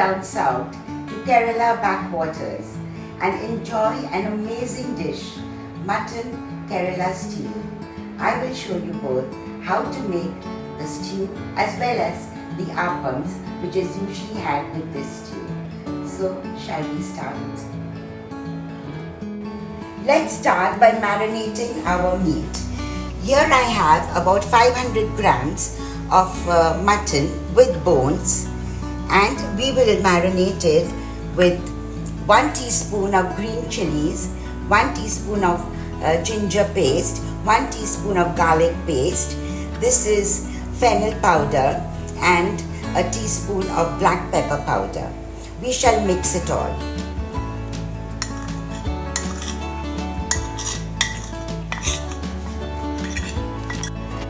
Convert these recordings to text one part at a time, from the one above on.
down south to Kerala backwaters and enjoy an amazing dish, mutton Kerala stew. I will show you both how to make the stew as well as the appams which is usually had with this stew. So shall we start? Let's start by marinating our meat. Here I have about 500 grams of mutton with bones, and we will marinate it with 1 teaspoon of green chillies, 1 teaspoon of ginger paste, 1 teaspoon of garlic paste. This is fennel powder and a teaspoon of black pepper powder. We shall mix it all.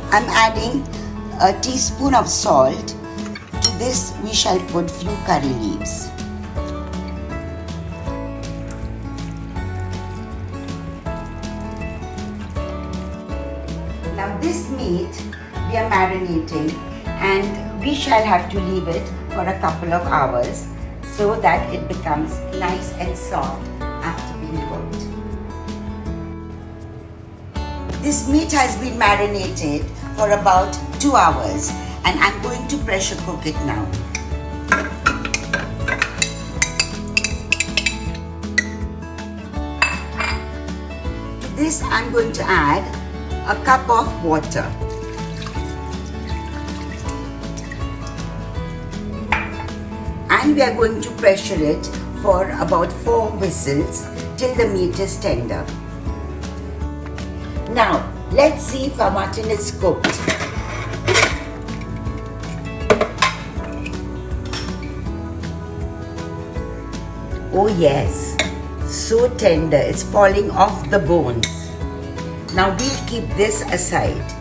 I'm adding a teaspoon of salt. To this we shall put few curry leaves. Now this meat we are marinating, and we shall have to leave it for a couple of hours so that it becomes nice and soft after being cooked. This meat has been marinated for about 2 hours, and I'm going to pressure cook it now. To this I'm going to add a cup of water. And we are going to pressure it for about 4 whistles till the meat is tender. Now, let's see if our mutton is cooked. Oh yes, so tender, it's falling off the bones. Now we'll keep this aside.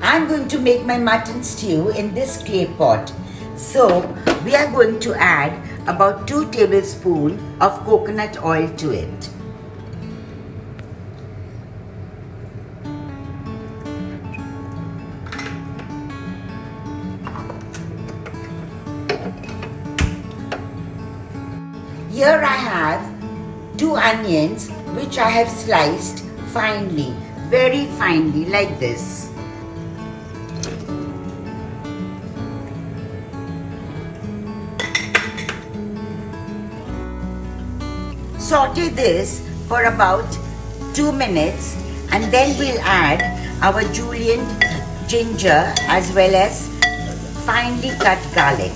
I'm going to make my mutton stew in this clay pot. So we are going to add about 2 tablespoons of coconut oil to it. Here I have 2 onions which I have sliced finely, very finely, like this. Saute this for about 2 minutes, and then we'll add our julienne ginger as well as finely cut garlic.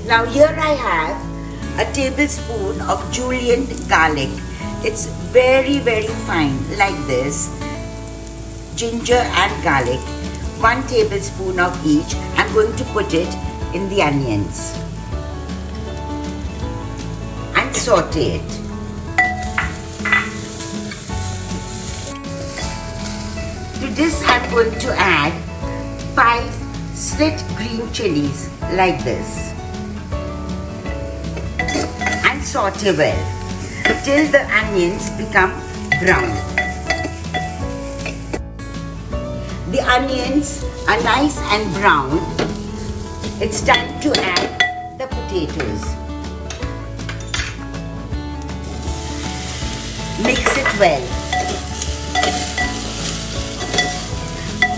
Now here I have a tablespoon of julienne garlic. It's very fine, like this. Ginger and garlic, 1 tablespoon of each. I'm going to put it in the onions and saute it. To this I'm going to add 5 slit green chillies, like this, and saute well till the onions become brown. The onions are nice and brown. It's time to add the potatoes. Mix it well.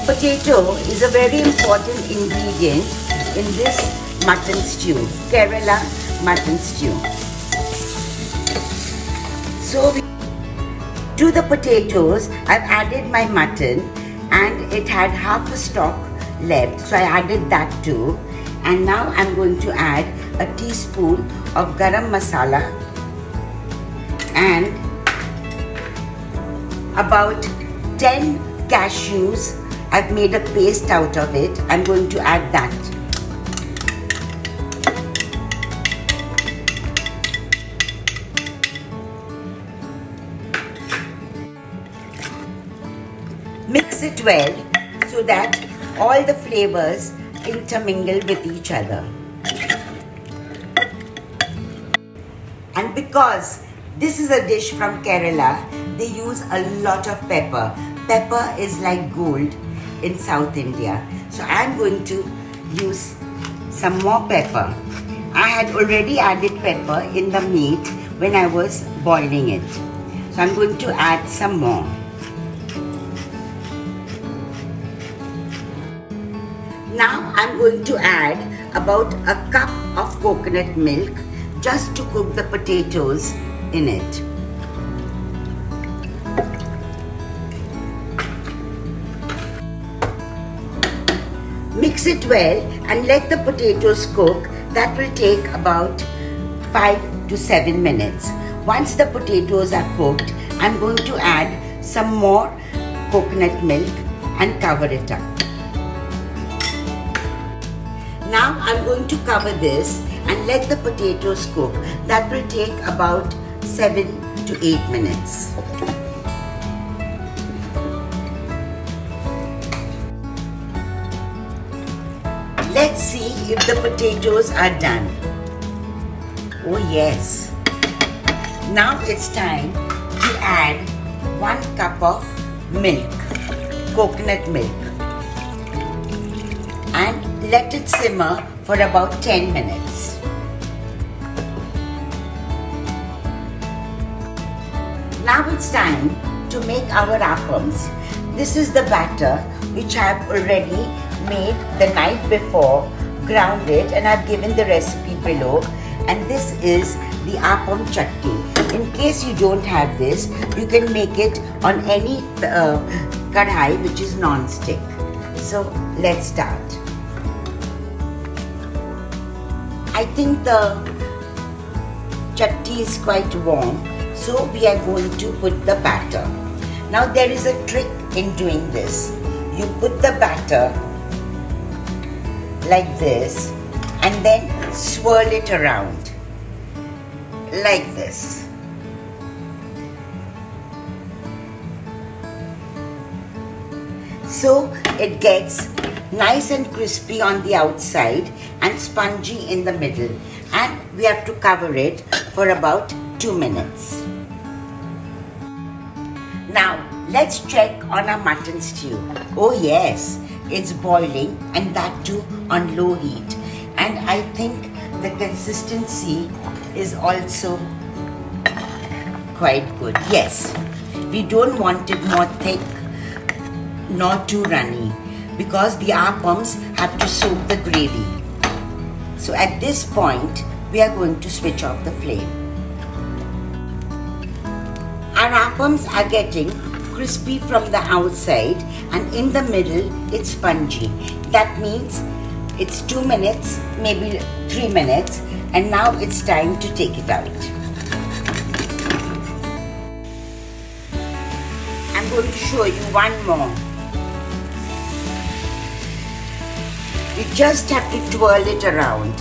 Potato is a very important ingredient in this mutton stew, Kerala mutton stew. So to the potatoes, I've added my mutton, and it had half a stalk left, so I added that too. And now I'm going to add a teaspoon of garam masala and about 10 cashews. I've made a paste out of it. I'm going to add that. Mix it well so that all the flavors intermingle with each other. And because this is a dish from Kerala, they use a lot of pepper. Pepper is like gold, in South India. So I'm going to use some more pepper. I had already added pepper in the meat when I was boiling it. So I'm going to add some more. Now I'm going to add about a cup of coconut milk just to cook the potatoes in it. Mix it well and let the potatoes cook. That will take about 5 to 7 minutes. Once the potatoes are cooked, I'm going to add some more coconut milk and cover it up. Now I'm going to cover this and let the potatoes cook. That will take about 7 to 8 minutes. Let's see if the potatoes are done. Oh yes. Now it's time to add 1 cup of milk, coconut milk, and let it simmer for about 10 minutes. Now it's time to make our appams. This is the batter which I have already made the night before, ground it, and I've given the recipe below. And this is the appam chutney. In case you don't have this, you can make it on any kadhai which is non-stick. So let's start. I think the chutney is quite warm, so we are going to put the batter. Now there is a trick in doing this. You put the batter like this and then swirl it around like this. So it gets nice and crispy on the outside and spongy in the middle, and we have to cover it for about 2 minutes. Now let's check on our mutton stew. Oh yes, it's boiling, and that too on low heat, and I think the consistency is also quite good. Yes, we don't want it more thick nor too runny, because the appams have to soak the gravy. So at this point, we are going to switch off the flame. Our appams are getting crispy from the outside, and in the middle it's spongy. That means it's 2 minutes, maybe 3 minutes, and now it's time to take it out. I'm going to show you one more. You just have to twirl it around.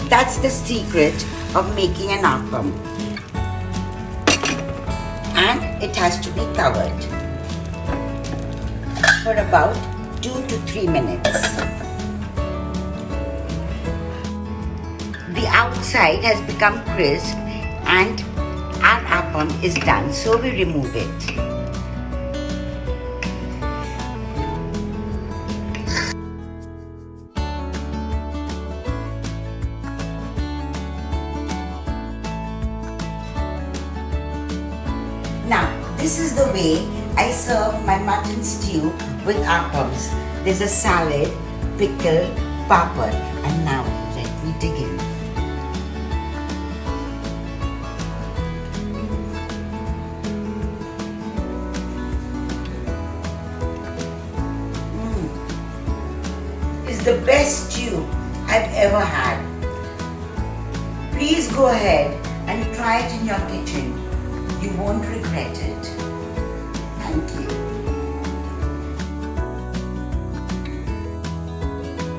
That's the secret of making an appam. And it has to be covered for about 2 to 3 minutes. The outside has become crisp and our appam is done, so we remove it. Now, this is the way I serve my mutton stew with appams. There's a salad, pickle, papad, and now let me dig in. It's the best stew I've ever had. Please go ahead and try it in your kitchen. You won't regret it. Thank you.